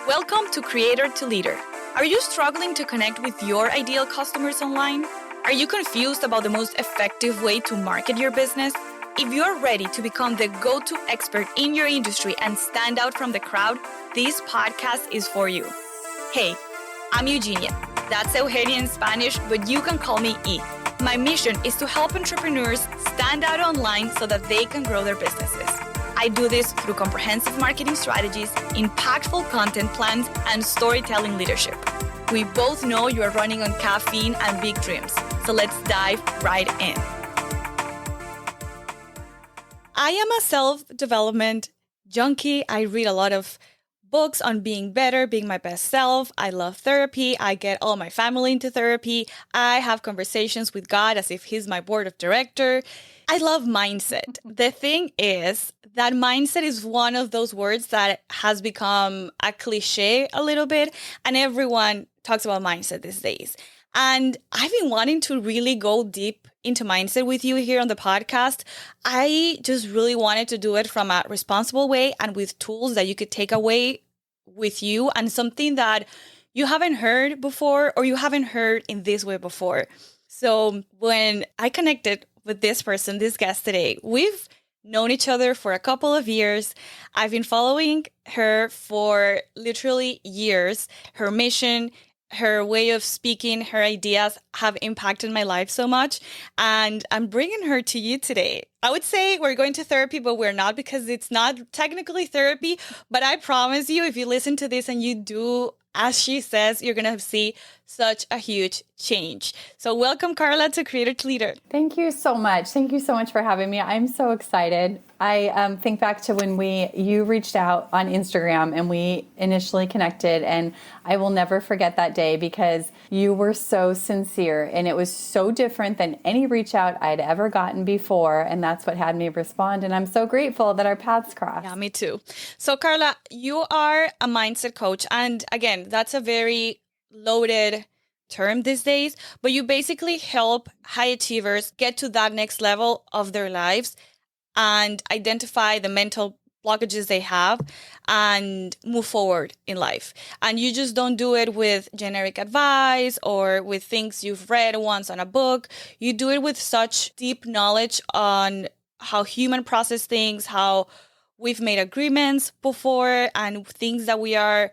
Welcome to Creator to Leader. Are you struggling to connect with your ideal customers online? Are you confused about the most effective way to market your business? If you're ready to become the go-to expert in your industry and stand out from the crowd, this podcast is for you. Hey, I'm Eugenia. That's Eugenia in Spanish, but you can call me E. My mission is to help entrepreneurs stand out online so that they can grow their businesses. I do this through comprehensive marketing strategies, impactful content plans, and storytelling leadership. We both know you are running on caffeine and big dreams, so let's dive right in. I am a self-development junkie. I read a lot of books on being better, being my best self. I love therapy. I get all my family into therapy. I have conversations with God as if He's my board of director. I love mindset. The thing is that mindset is one of those words that has become a cliche a little bit, and everyone talks about mindset these days. And I've been wanting to really go deep into mindset with you here on the podcast. I just really wanted to do it from a responsible way and with tools that you could take away with you and something that you haven't heard before or you haven't heard in this way before. So when I connected with this person, this guest today, we've known each other for a couple of years. I've been following her for literally years. Her mission, her way of speaking, her ideas have impacted my life so much. And I'm bringing her to you today. I would say we're going to therapy, but we're not because it's not technically therapy. But I promise you, if you listen to this and you do as she says, you're going to see such a huge change. So welcome, Carla, to Creator to Leader. Thank you so much. Thank you so much for having me. I'm so excited. I think back to when you reached out on Instagram and we initially connected, and I will never forget that day because you were so sincere and it was so different than any reach out I'd ever gotten before. And that's what had me respond. And I'm so grateful that our paths crossed. Yeah, me too. So Carla, you are a mindset coach. And again, that's a very loaded term these days, but you basically help high achievers get to that next level of their lives and identify the mental blockages they have and move forward in life. And you just don't do it with generic advice or with things you've read once on a book. You do it with such deep knowledge on how human process things, how we've made agreements before, and things that we are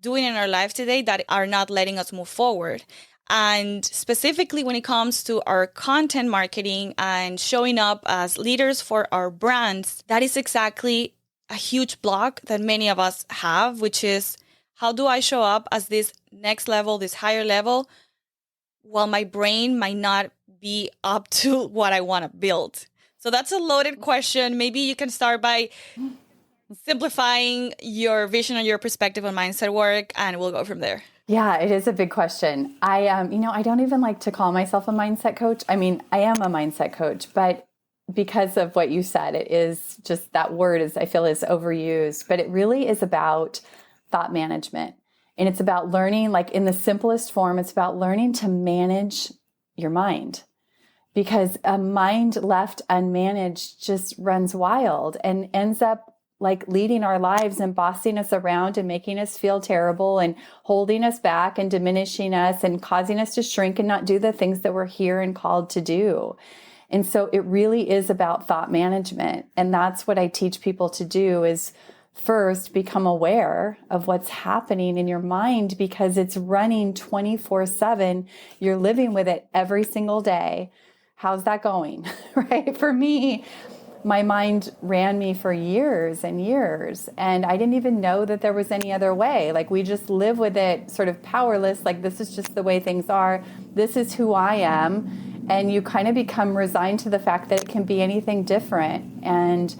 doing in our life today that are not letting us move forward. And specifically when it comes to our content marketing and showing up as leaders for our brands, that is exactly a huge block that many of us have, which is how do I show up as this next level, this higher level, while my brain might not be up to what I want to build? So that's a loaded question. Maybe you can start by simplifying your vision and your perspective on mindset work, and we'll go from there. Yeah, it is a big question. I don't even like to call myself a mindset coach. I mean, I am a mindset coach, but because of what you said, it is just that word I feel is overused, but it really is about thought management. And it's about learning, like in the simplest form, it's about learning to manage your mind. Because a mind left unmanaged just runs wild and ends up like leading our lives and bossing us around and making us feel terrible and holding us back and diminishing us and causing us to shrink and not do the things that we're here and called to do. And so it really is about thought management. And that's what I teach people to do is first become aware of what's happening in your mind because it's running 24/7. You're living with it every single day. How's that going? Right? For me, my mind ran me for years and years, and I didn't even know that there was any other way. Like we just live with it sort of powerless, like this is just the way things are. This is who I am. And you kind of become resigned to the fact that it can be anything different. And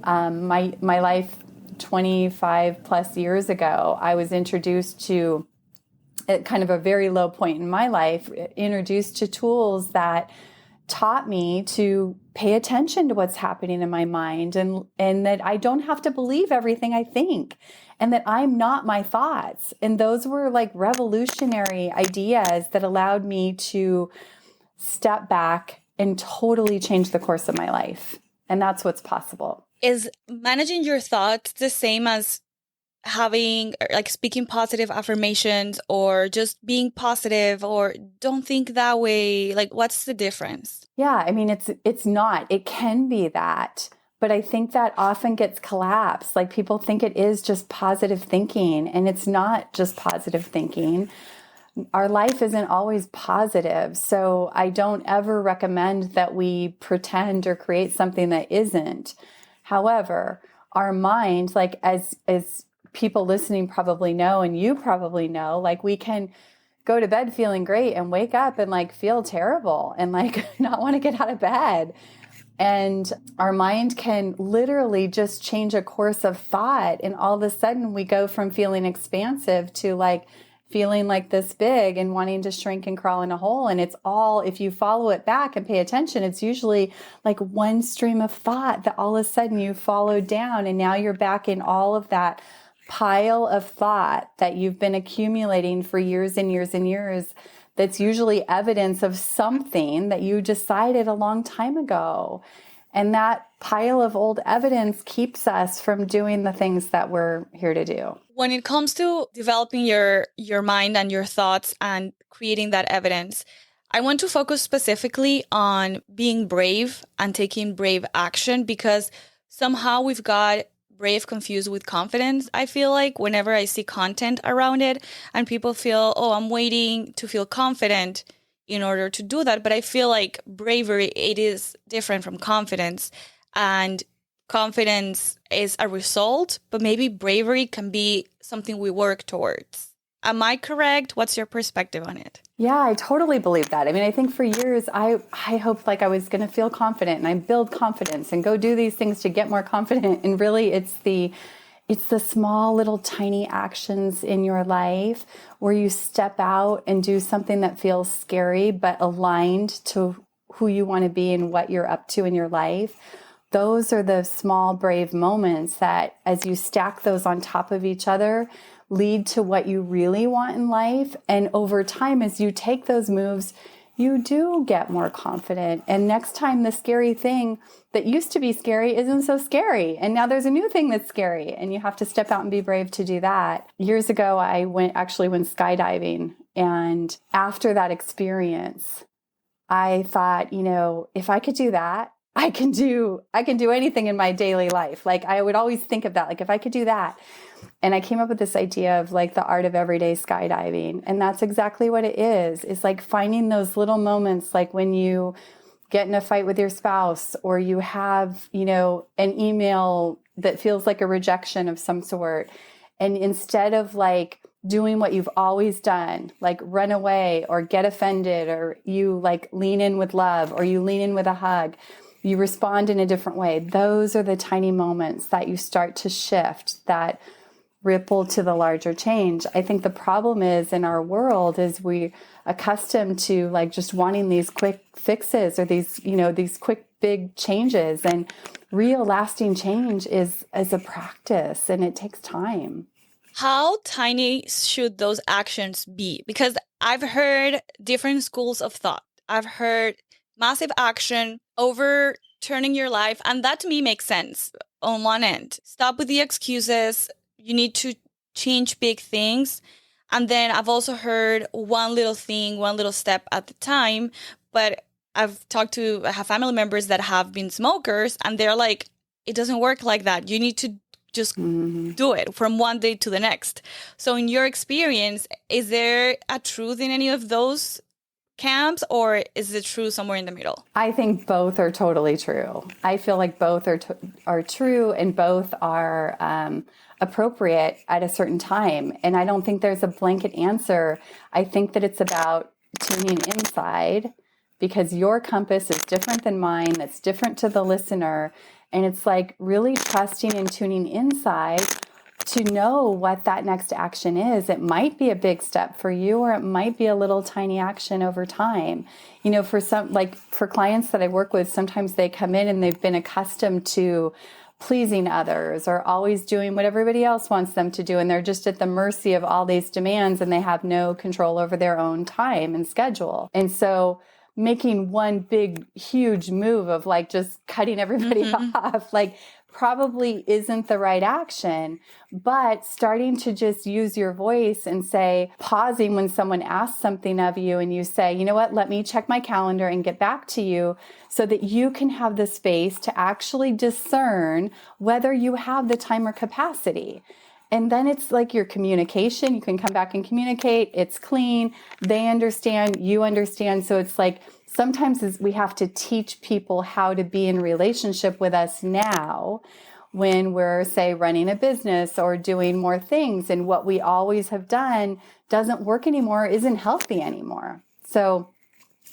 my life 25 plus years ago, I was introduced to at kind of a very low point in my life, introduced to tools that taught me to pay attention to what's happening in my mind and that I don't have to believe everything I think and that I'm not my thoughts. And those were like revolutionary ideas that allowed me to step back and totally change the course of my life. And that's what's possible. Is managing your thoughts the same as having like speaking positive affirmations or just being positive or don't think that way? Like, what's the difference? Yeah, I mean, it's not. It can be that, but I think that often gets collapsed. Like people think it is just positive thinking, and it's not just positive thinking. Our life isn't always positive. So I don't ever recommend that we pretend or create something that isn't. However, our mind, like as people listening probably know, and you probably know, like we can go to bed feeling great and wake up and like feel terrible and like not want to get out of bed. And our mind can literally just change a course of thought. And all of a sudden we go from feeling expansive to like feeling like this big and wanting to shrink and crawl in a hole. And it's all, if you follow it back and pay attention, it's usually like one stream of thought that all of a sudden you followed down. And now you're back in all of that pile of thought that you've been accumulating for years and years and years. That's usually evidence of something that you decided a long time ago. And that pile of old evidence keeps us from doing the things that we're here to do. When it comes to developing your mind and your thoughts and creating that evidence, I want to focus specifically on being brave and taking brave action, because somehow we've got brave confused with confidence. I feel like whenever I see content around it and people feel, oh, I'm waiting to feel confident in order to do that. But I feel like bravery, it is different from confidence. And confidence is a result, but maybe bravery can be something we work towards. Am I correct? What's your perspective on it? Yeah, I totally believe that. I mean, I think for years, I hoped like I was going to feel confident and I build confidence and go do these things to get more confident. And really it's the small little tiny actions in your life where you step out and do something that feels scary, but aligned to who you want to be and what you're up to in your life. Those are the small, brave moments that as you stack those on top of each other, lead to what you really want in life. And over time, as you take those moves, you do get more confident. And next time, the scary thing that used to be scary isn't so scary. And now there's a new thing that's scary. And you have to step out and be brave to do that. Years ago, I went skydiving. And after that experience, I thought, if I could do that, I can do anything in my daily life. Like I would always think of that, like if I could do that. And I came up with this idea of like the art of everyday skydiving. And that's exactly what it is. It's like finding those little moments, like when you get in a fight with your spouse or you have, an email that feels like a rejection of some sort. And instead of like doing what you've always done, like run away or get offended, or you like lean in with love or you lean in with a hug, you respond in a different way. Those are the tiny moments that you start to shift, that ripple to the larger change. I think the problem is in our world is we accustomed to like just wanting these quick fixes or these quick big changes, and real lasting change is a practice and it takes time. How tiny should those actions be? Because I've heard different schools of thought. I've heard massive action, overturning your life. And that to me makes sense on one end. Stop with the excuses. You need to change big things. And then I've also heard one little thing, one little step at the time. But I have family members that have been smokers and they're like, it doesn't work like that. You need to just do it from one day to the next. So in your experience, is there a truth in any of those camps, or is the truth somewhere in the middle? I think both are totally true. I feel like both are true and both are appropriate at a certain time. And I don't think there's a blanket answer. I think that it's about tuning inside, because your compass is different than mine. That's different to the listener. And it's like really trusting and tuning inside to know what that next action is. It might be a big step for you, or it might be a little tiny action over time. For clients that I work with, sometimes they come in and they've been accustomed to pleasing others or always doing what everybody else wants them to do. And they're just at the mercy of all these demands and they have no control over their own time and schedule. And so making one big, huge move of like just cutting everybody off, like probably isn't the right action, but starting to just use your voice and say, pausing when someone asks something of you and you say, you know what, let me check my calendar and get back to you, so that you can have the space to actually discern whether you have the time or capacity. And then it's like your communication. You can come back and communicate. It's clean. They understand. You understand. So it's like sometimes we have to teach people how to be in relationship with us now when we're, say, running a business or doing more things. And what we always have done doesn't work anymore, isn't healthy anymore. So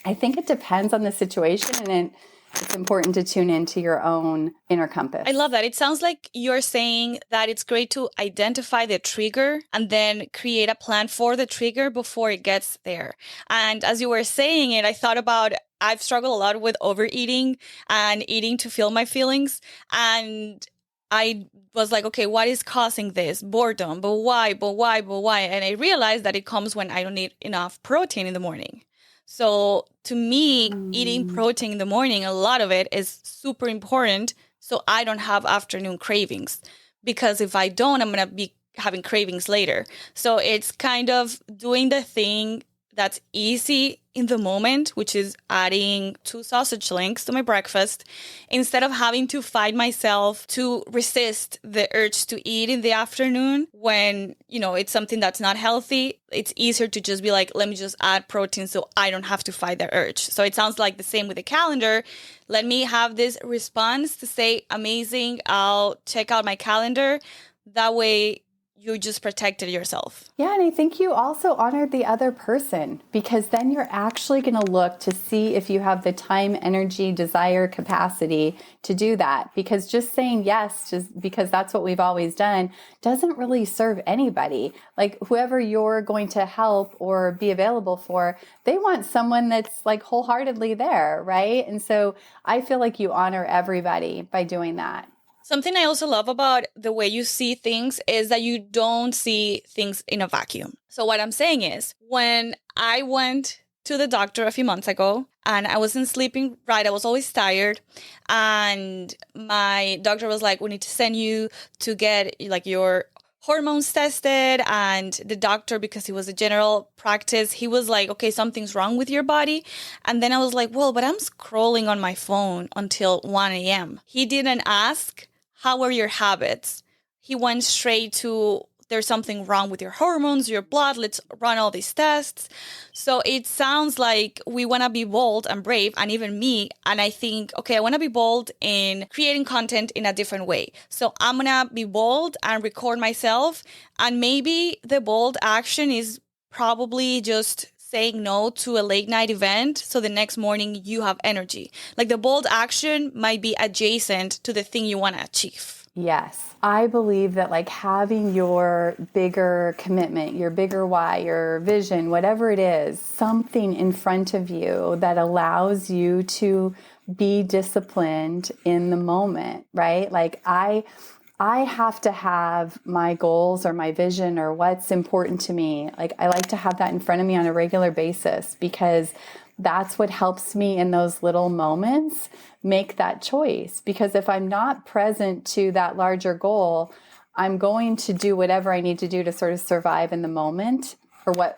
I think it depends on the situation, and it's important to tune into your own inner compass. I love that. It sounds like you're saying that it's great to identify the trigger and then create a plan for the trigger before it gets there. And as you were saying it, I thought about, I've struggled a lot with overeating and eating to feel my feelings. And I was like, okay, what is causing this? Boredom. But why? But why? But why? And I realized that it comes when I don't eat enough protein in the morning. So to me, eating protein in the morning, a lot of it is super important so I don't have afternoon cravings. Because if I don't, I'm going to be having cravings later. So it's kind of doing the thing that's easy in the moment, which is adding 2 sausage links to my breakfast, instead of having to fight myself to resist the urge to eat in the afternoon when, you know, it's something that's not healthy. It's easier to just be like, let me just add protein so I don't have to fight the urge. So it sounds like the same with the calendar. Let me have this response to say, amazing, I'll check out my calendar. That way you just protected yourself. Yeah, and I think you also honored the other person, because then you're actually going to look to see if you have the time, energy, desire, capacity to do that. Because just saying yes, just because that's what we've always done, doesn't really serve anybody. Like whoever you're going to help or be available for, they want someone that's like wholeheartedly there, right? And so I feel like you honor everybody by doing that. Something I also love about the way you see things is that you don't see things in a vacuum. So what I'm saying is, when I went to the doctor a few months ago and I wasn't sleeping right, I was always tired. And my doctor was like, we need to send you to get like your hormones tested. And the doctor, because he was a general practice, he was like, okay, something's wrong with your body. And then I was like, well, but I'm scrolling on my phone until 1 a.m. He didn't ask, how are your habits? He went straight to, there's something wrong with your hormones, your blood, let's run all these tests. So it sounds like we want to be bold and brave, and even me. And I think, okay, I want to be bold in creating content in a different way. So I'm going to be bold and record myself. And maybe the bold action is probably just saying no to a late night event so the next morning you have energy. Like the bold action might be adjacent to the thing you want to achieve. Yes. I believe that like having your bigger commitment, your bigger why, your vision, whatever it is, something in front of you that allows you to be disciplined in the moment, right? Like I have to have my goals or my vision or what's important to me. Like I like to have that in front of me on a regular basis, because that's what helps me in those little moments make that choice. Because if I'm not present to that larger goal, I'm going to do whatever I need to do to sort of survive in the moment,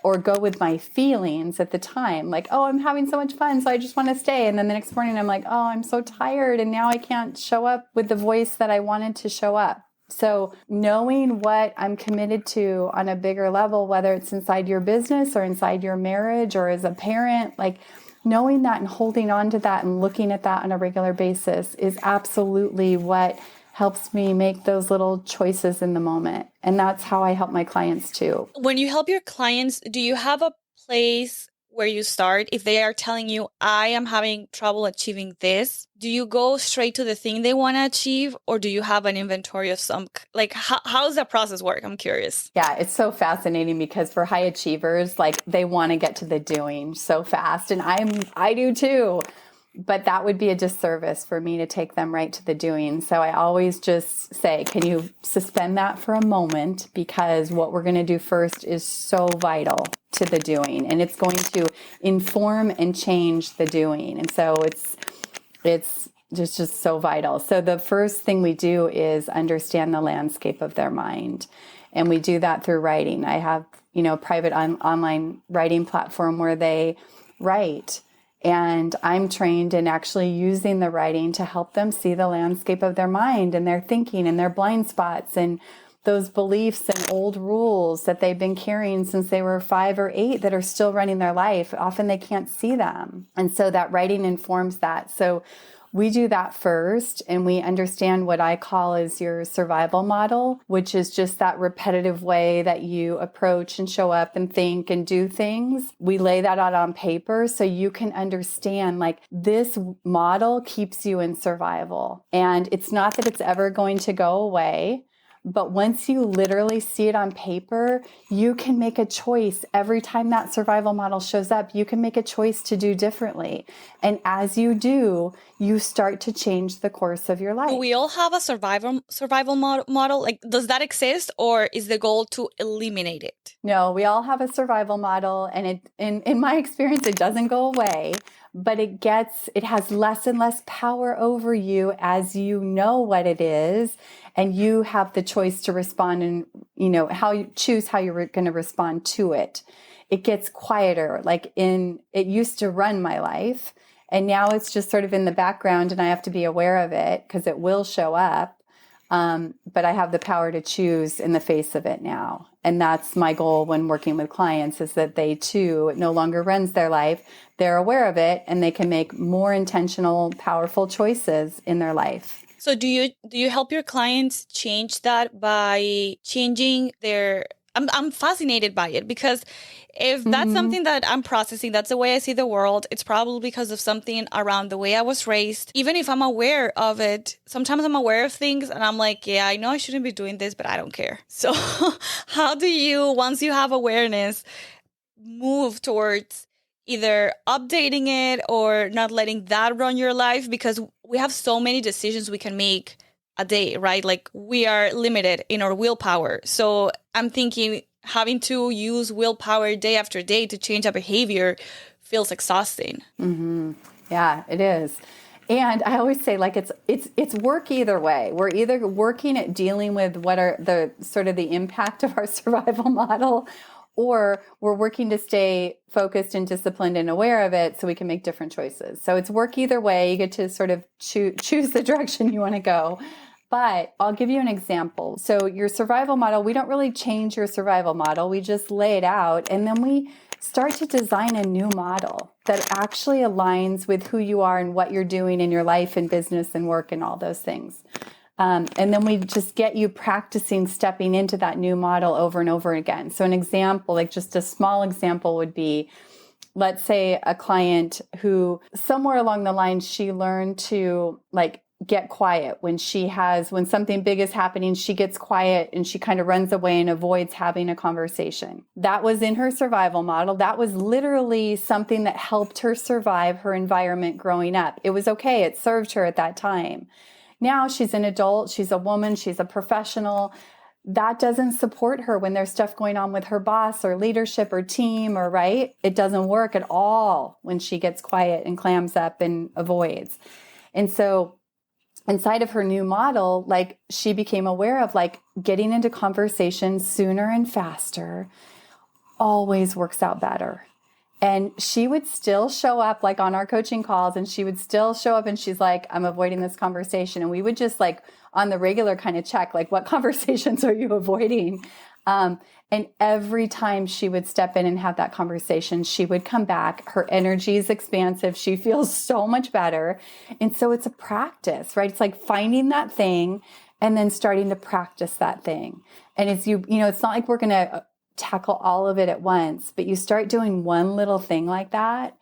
or go with my feelings at the time. Like, oh, I'm having so much fun, so I just want to stay. And then the next morning I'm like, oh, I'm so tired, and now I can't show up with the voice that I wanted to show up. So knowing what I'm committed to on a bigger level, whether it's inside your business or inside your marriage or as a parent, like knowing that and holding on to that and looking at that on a regular basis is absolutely what helps me make those little choices in the moment. And that's how I help my clients too. When you help your clients, do you have a place where you start? If they are telling you, I am having trouble achieving this, do you go straight to the thing they want to achieve, or do you have an inventory of some, like, how does that process work? I'm curious. Yeah, it's so fascinating, because for high achievers, like they want to get to the doing so fast. And I do too. But that would be a disservice for me to take them right to the doing. So I always just say, can you suspend that for a moment? Because what we're going to do first is so vital to the doing, and it's going to inform and change the doing. And so it's just so vital. So the first thing we do is understand the landscape of their mind. And we do that through writing. I have, private online writing platform where they write. And I'm trained in actually using the writing to help them see the landscape of their mind and their thinking and their blind spots and those beliefs and old rules that they've been carrying since they were 5 or 8 that are still running their life. Often they can't see them. And so that writing informs that. So we do that first, and we understand what I call is your survival model, which is just that repetitive way that you approach and show up and think and do things. We lay that out on paper so you can understand, like, this model keeps you in survival. And it's not that it's ever going to go away. But once you literally see it on paper, you can make a choice. Every time that survival model shows up, you can make a choice to do differently. And as you do, you start to change the course of your life. Do we all have a survival model? Like, does that exist, or is the goal to eliminate it? No, we all have a survival model, and in my experience, it doesn't go away. But it has less and less power over you as you know what it is, and you have the choice to respond and, how you choose how you're going to respond to it. It gets quieter. It used to run my life, and now it's just sort of in the background, and I have to be aware of it because it will show up. But I have the power to choose in the face of it now. And that's my goal when working with clients, is that they too, it no longer runs their life. They're aware of it, and they can make more intentional, powerful choices in their life. So do you help your clients change that by changing their... I'm fascinated by it, because if that's something that I'm processing, that's the way I see the world, it's probably because of something around the way I was raised. Even if I'm aware of it, sometimes I'm aware of things and I'm like, yeah, I know I shouldn't be doing this, but I don't care. So how do you, once you have awareness, move towards either updating it or not letting that run your life? Because we have so many decisions we can make a day, right? Like, we are limited in our willpower. So I'm thinking having to use willpower day after day to change a behavior feels exhausting. Mm-hmm. Yeah, it is. And I always say, like, it's work either way. We're either working at dealing with what are the sort of the impact of our survival model, or we're working to stay focused and disciplined and aware of it so we can make different choices. So it's work either way. You get to sort of choose the direction you want to go. But I'll give you an example. So your survival model, we don't really change your survival model. We just lay it out, and then we start to design a new model that actually aligns with who you are and what you're doing in your life and business and work and all those things. And then we just get you practicing stepping into that new model over and over again. So an example, like just a small example, would be, let's say a client who somewhere along the line, she learned to get quiet when something big is happening. She gets quiet and she kind of runs away and avoids having a conversation. That was in her survival model. That was literally something that helped her survive her environment growing up. It was okay. It served her at that time. Now she's an adult, she's a woman, she's a professional. That doesn't support her when there's stuff going on with her boss or leadership or team, or right? It doesn't work at all when she gets quiet and clams up and avoids. And so inside of her new model, she became aware of getting into conversations sooner and faster always works out better. And she would still show up on our coaching calls, and she would still show up and she's like, I'm avoiding this conversation. And we would just on the regular kind of check, what conversations are you avoiding? And every time she would step in and have that conversation, she would come back. Her energy is expansive. She feels so much better. And so it's a practice, right? It's finding that thing and then starting to practice that thing. And it's it's not like we're going to tackle all of it at once, but you start doing one little thing like that,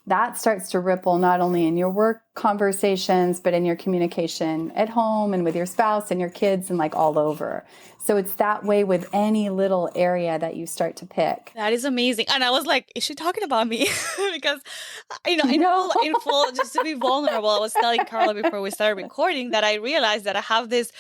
that starts to ripple not only in your work conversations, but in your communication at home and with your spouse and your kids and all over. So it's that way with any little area that you start to pick. That is amazing. And I was like, is she talking about me? Because, I know in full, just to be vulnerable, I was telling Carla before we started recording that I realized that I have this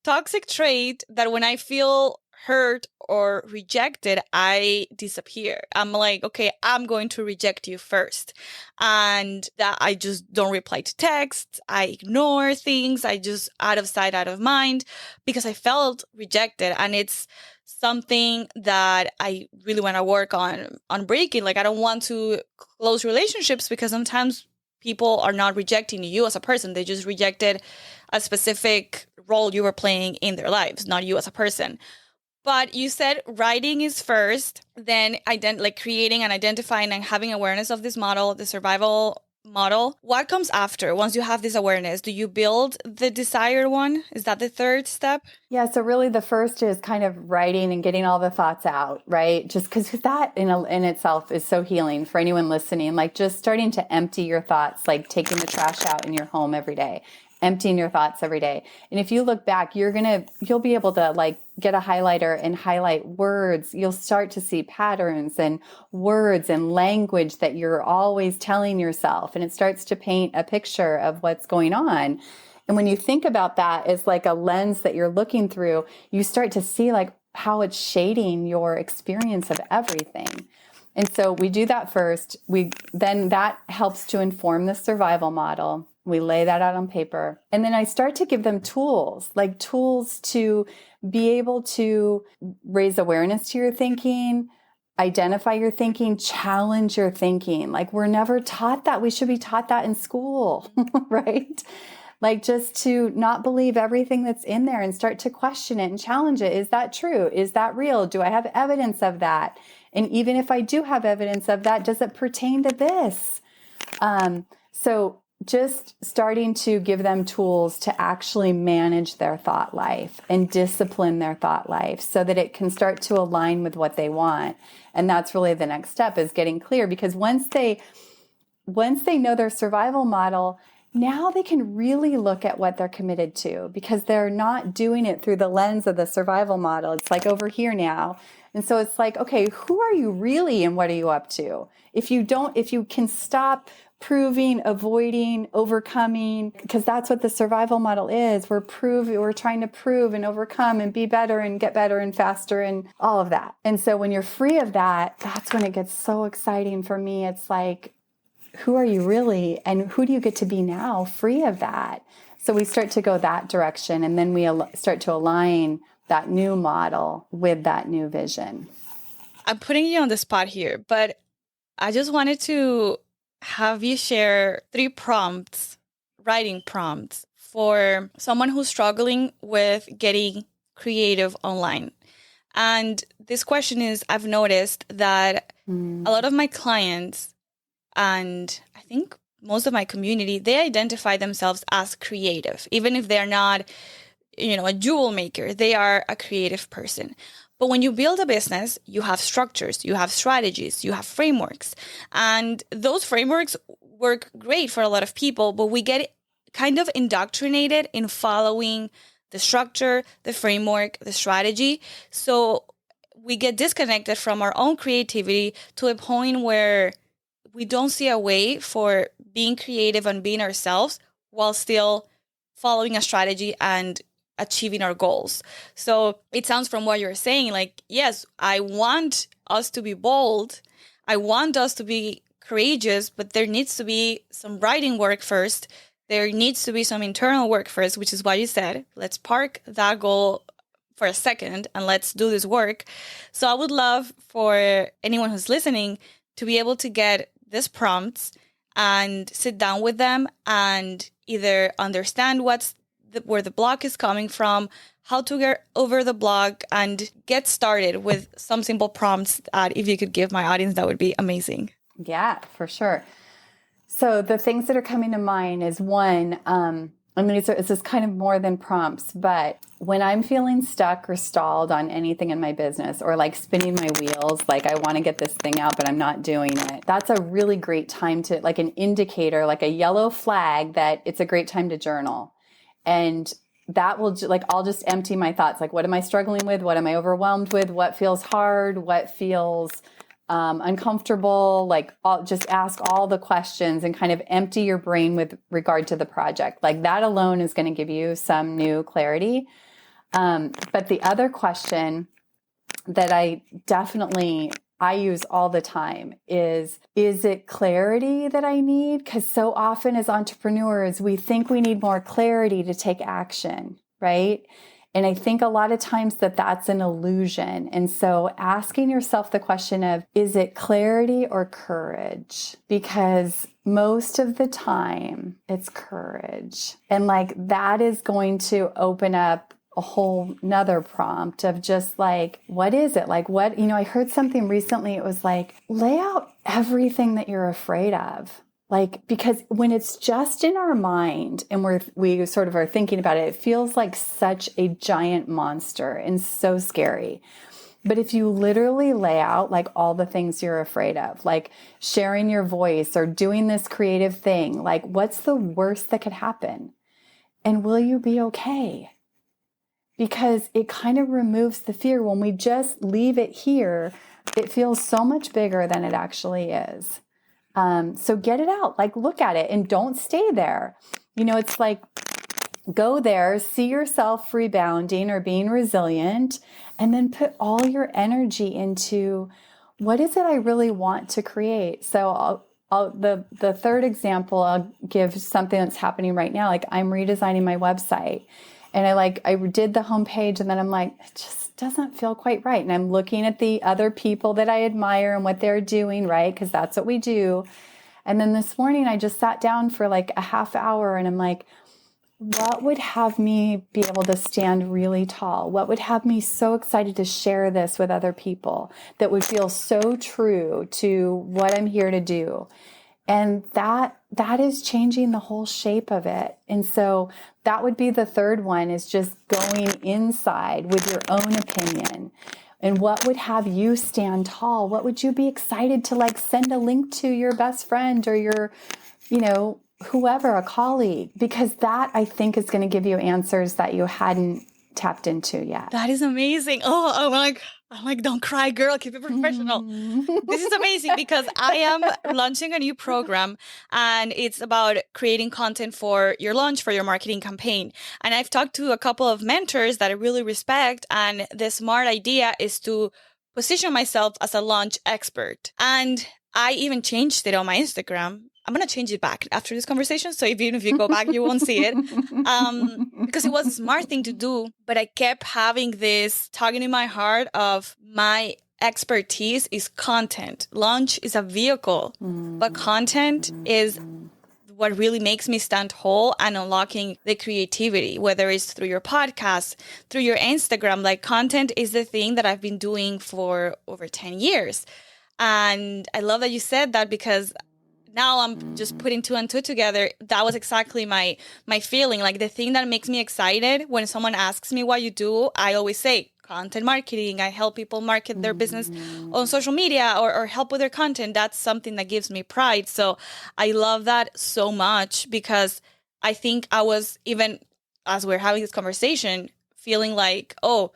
toxic trait that when I feel hurt or rejected, I disappear. I'm like, okay, I'm going to reject you first. And that I just don't reply to texts. I ignore things. I just out of sight, out of mind, because I felt rejected. And it's something that I really want to work on breaking. Like, I don't want to close relationships because sometimes people are not rejecting you as a person. They just rejected a specific role you were playing in their lives, not you as a person. But you said writing is first, then creating and identifying and having awareness of this model, the survival model. What comes after once you have this awareness? Do you build the desired one? Is that the third step? Yeah, so really the first is kind of writing and getting all the thoughts out, right? Just because that in itself is so healing for anyone listening. Like just starting to empty your thoughts, like taking the trash out in your home every day, emptying your thoughts every day. And if you look back, you'll be able to like get a highlighter and highlight words. You'll start to see patterns and words and language that you're always telling yourself. And it starts to paint a picture of what's going on. And when you think about that as like a lens that you're looking through, you start to see like how it's shading your experience of everything. And so we do that first. Then that helps to inform the survival model. We lay that out on paper. And then I start to give them tools to be able to raise awareness to your thinking, identify your thinking, challenge your thinking. Like we're never taught that. We should be taught that in school, right? Like just to not believe everything that's in there and start to question it and challenge it. Is that true? Is that real? Do I have evidence of that? And even if I do have evidence of that, does it pertain to this? So just starting to give them tools to actually manage their thought life and discipline their thought life so that it can start to align with what they want. And that's really the next step, is getting clear, because once they know their survival model, now they can really look at what they're committed to, because they're not doing it through the lens of the survival model. It's like over here now. And so it's like, okay, who are you really and what are you up to? If you can stop proving, avoiding, overcoming, because that's what the survival model is. We're trying to prove and overcome and be better and get better and faster and all of that. And so when you're free of that, that's when it gets so exciting for me. It's like, who are you really? And who do you get to be now, free of that? So we start to go that direction, and then we start to align that new model with that new vision. I'm putting you on the spot here, but I just wanted to have you share 3 prompts, writing prompts for someone who's struggling with getting creative online. And this question is, I've noticed that a lot of my clients, and I think most of my community, they identify themselves as creative. Even if they're not, a jewel maker, they are a creative person. But when you build a business, you have structures, you have strategies, you have frameworks. And those frameworks work great for a lot of people, but we get kind of indoctrinated in following the structure, the framework, the strategy. So we get disconnected from our own creativity to a point where we don't see a way for being creative and being ourselves while still following a strategy and achieving our goals. So it sounds from what you're saying like, yes, I want us to be bold. I want us to be courageous, but there needs to be some writing work first. There needs to be some internal work first, which is what you said. Let's park that goal for a second and let's do this work. So I would love for anyone who's listening to be able to get these prompts and sit down with them and either understand where the block is coming from, how to get over the block, and get started with some simple prompts that if you could give my audience, that would be amazing. Yeah, for sure. So the things that are coming to mind is one, this is kind of more than prompts, but when I'm feeling stuck or stalled on anything in my business or like spinning my wheels, like I want to get this thing out, but I'm not doing it. That's a really great time to, like an indicator, like a yellow flag that it's a great time to journal. And that will I'll just empty my thoughts. Like, what am I struggling with? What am I overwhelmed with? What feels hard? What feels uncomfortable? Just ask all the questions and kind of empty your brain with regard to the project. Like that alone is going to give you some new clarity. But the other question that I use all the time is it clarity that I need? Because so often as entrepreneurs, we think we need more clarity to take action, right? And I think a lot of times that's an illusion. And so asking yourself the question of, is it clarity or courage? Because most of the time it's courage. And like that is going to open up a whole nother prompt of just like, what is it? Like what, I heard something recently. It was like, lay out everything that you're afraid of. Like, because when it's just in our mind and we sort of are thinking about it, it feels like such a giant monster and so scary. But if you literally lay out like all the things you're afraid of, like sharing your voice or doing this creative thing, like what's the worst that could happen? And will you be okay? Because it kind of removes the fear. When we just leave it here, it feels so much bigger than it actually is. So get it out, like look at it and don't stay there. It's like go there, see yourself rebounding or being resilient, and then put all your energy into what is it I really want to create. So the third example, I'll give something that's happening right now. Like I'm redesigning my website. And I did the homepage and then I'm like, it just doesn't feel quite right. And I'm looking at the other people that I admire and what they're doing, right? Because that's what we do. And then this morning I just sat down for like a half hour and I'm like, what would have me be able to stand really tall? What would have me so excited to share this with other people that would feel so true to what I'm here to do? And that is changing the whole shape of it. And so that would be the third one, is just going inside with your own opinion. And what would have you stand tall? What would you be excited to like send a link to your best friend or your, whoever, a colleague? Because that I think is going to give you answers that you hadn't tapped into yet. That is amazing. Oh, I'm like, don't cry, girl. Keep it professional. This is amazing because I am launching a new program and it's about creating content for your launch, for your marketing campaign. And I've talked to a couple of mentors that I really respect. And the smart idea is to position myself as a launch expert. And I even changed it on my Instagram. I'm going to change it back after this conversation. So even if you go back, you won't see it. Because it was a smart thing to do. But I kept having this tugging in my heart of my expertise is content. Launch is a vehicle, but content is what really makes me stand tall and unlocking the creativity, whether it's through your podcast, through your Instagram. Like content is the thing that I've been doing for over 10 years. And I love that you said that because now I'm just putting two and two together. That was exactly my feeling. Like the thing that makes me excited when someone asks me what you do, I always say content marketing. I help people market their business on social media or help with their content. That's something that gives me pride. So I love that so much because I think I was, even as we're having this conversation, feeling like, oh,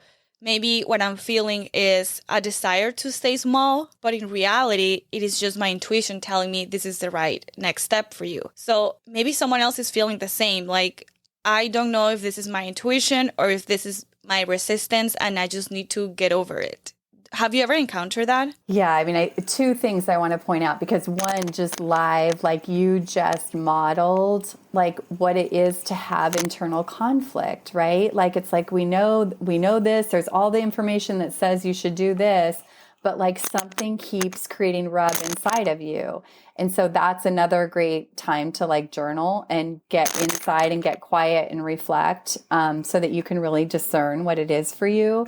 maybe what I'm feeling is a desire to stay small, but in reality, it is just my intuition telling me this is the right next step for you. So maybe someone else is feeling the same. Like, I don't know if this is my intuition or if this is my resistance and I just need to get over it. Have you ever encountered that? Yeah, I mean, two things I want to point out, because one, just live, like you just modeled like what it is to have internal conflict, right? Like it's like we know this, there's all the information that says you should do this, but like something keeps creating rub inside of you. And so that's another great time to like journal and get inside and get quiet and reflect, so that you can really discern what it is for you.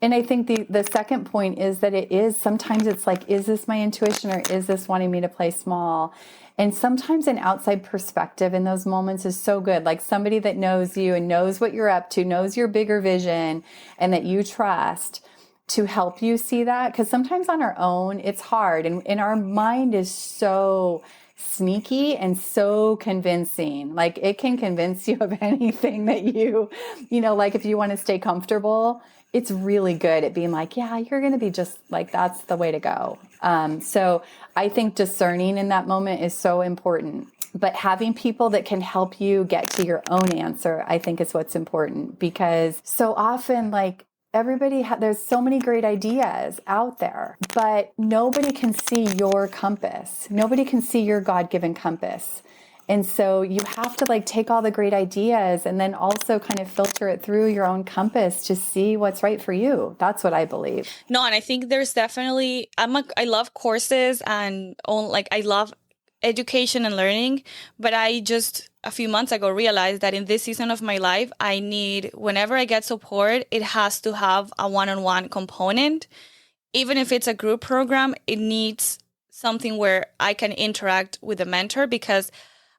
And I think the second point is that it is, sometimes it's like, is this my intuition or is this wanting me to play small? And sometimes an outside perspective in those moments is so good. Like somebody that knows you and knows what you're up to, knows your bigger vision, and that you trust to help you see that. Because sometimes on our own, it's hard. And our mind is so sneaky and so convincing. Like it can convince you of anything that like if you want to stay comfortable, it's really good at being like, yeah, you're going to be just like, that's the way to go. So I think discerning in that moment is so important. But having people that can help you get to your own answer, I think is what's important. Because so often, like, there's so many great ideas out there, but nobody can see your compass. Nobody can see your God-given compass. And so you have to like take all the great ideas and then also kind of filter it through your own compass to see what's right for you. That's what I believe. No, and I think there's definitely, I love courses and I love education and learning, but I just a few months ago realized that in this season of my life, whenever I get support, it has to have a one-on-one component. Even if it's a group program, it needs something where I can interact with a mentor, because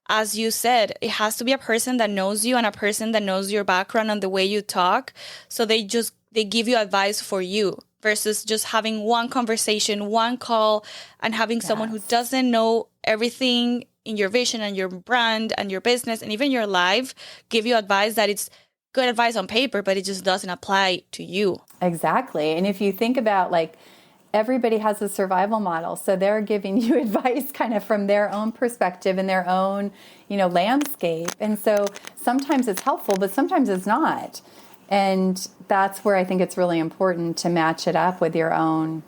as you said, it has to be a person that knows you and a person that knows your background and the way you talk. So they give you advice for you versus just having one conversation, one call, and having someone who doesn't know everything in your vision and your brand and your business and even your life give you advice that it's good advice on paper, but it just doesn't apply to you. Exactly. And if you think about like, everybody has a survival model. So they're giving you advice kind of from their own perspective and their own, landscape. And so sometimes it's helpful, but sometimes it's not. And that's where I think it's really important to match it up with your own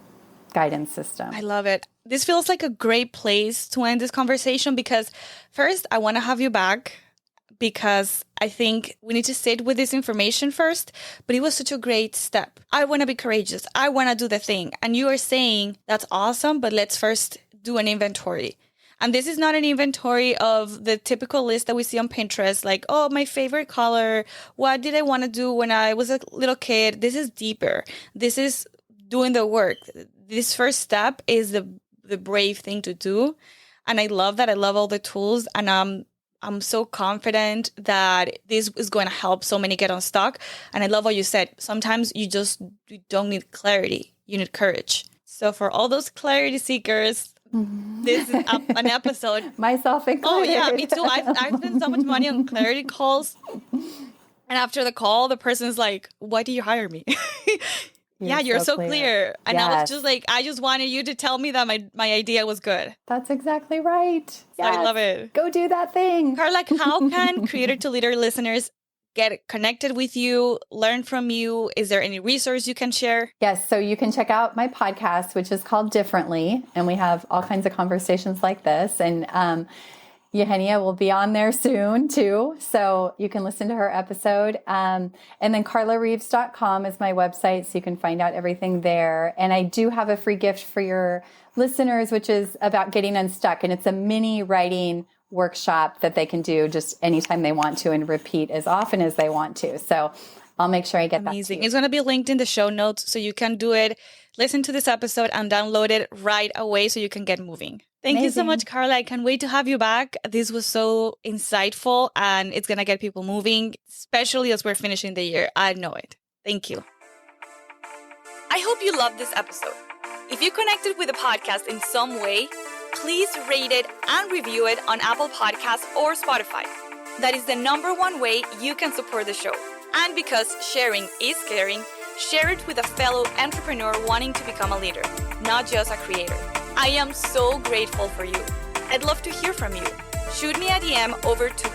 guidance system. I love it. This feels like a great place to end this conversation, because first, I want to have you back, because I think we need to sit with this information first, but it was such a great step. I want to be courageous. I want to do the thing. And you are saying that's awesome, but let's first do an inventory. And this is not an inventory of the typical list that we see on Pinterest, like, oh, my favorite color. What did I want to do when I was a little kid? This is deeper. This is doing the work. This first step is the brave thing to do. And I love that. I love all the tools. And I'm so confident that this is going to help so many get unstuck. And I love what you said. Sometimes you don't need clarity. You need courage. So for all those clarity seekers, this is an episode. Myself included. Oh, yeah, me too. I've spent so much money on clarity calls. And after the call, the person's like, why do you hire me? You're so clear. And I was just like, I just wanted you to tell me that my idea was good. That's exactly right. So I love it. Go do that thing. Carla, how can Creator to Leader listeners get connected with you, learn from you? Is there any resource you can share? Yes. So you can check out my podcast, which is called Differently. And we have all kinds of conversations like this. And Eugenia will be on there soon too. So you can listen to her episode. And then carlareeves.com is my website. So you can find out everything there. And I do have a free gift for your listeners, which is about getting unstuck. And it's a mini writing workshop that they can do just anytime they want to and repeat as often as they want to. So I'll make sure I get that. Amazing. It's going to be linked in the show notes so you can do it. Listen to this episode and download it right away so you can get moving. Thank you so much, Carla. I can't wait to have you back. This was so insightful and it's going to get people moving, especially as we're finishing the year. I know it. Thank you. I hope you loved this episode. If you connected with the podcast in some way, please rate it and review it on Apple Podcasts or Spotify. That is the #1 way you can support the show. And because sharing is caring, share it with a fellow entrepreneur wanting to become a leader, not just a creator. I am so grateful for you. I'd love to hear from you. Shoot me a DM over to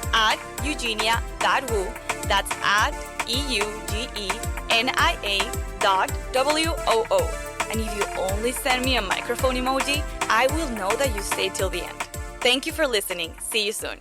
@eugenia.woo. That's @EUGENIA.WOO. And if you only send me a microphone emoji, I will know that you stayed till the end. Thank you for listening. See you soon.